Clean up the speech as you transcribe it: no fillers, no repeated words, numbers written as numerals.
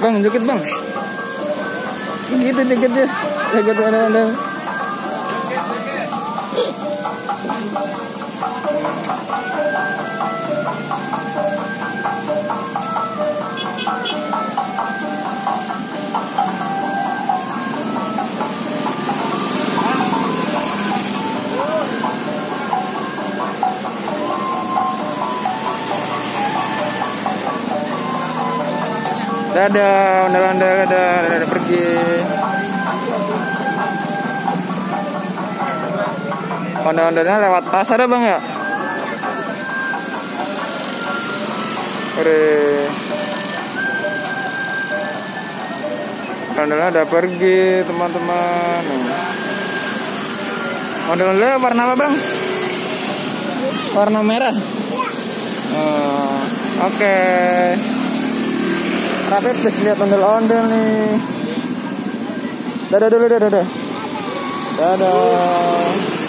Bang, joget bang. Gitu joget deh. Joget ada. Dadah, ondel-ondel dadah pergi. Ondel-ondelnya lewat pasar ya bang ya? Ondel-ondelnya udah pergi teman-teman. Ondel-ondelnya warna apa bang? Warna merah. Oke. Tapi please lihat ondel-ondel nih. Dadah dulu, dadah. Dadah.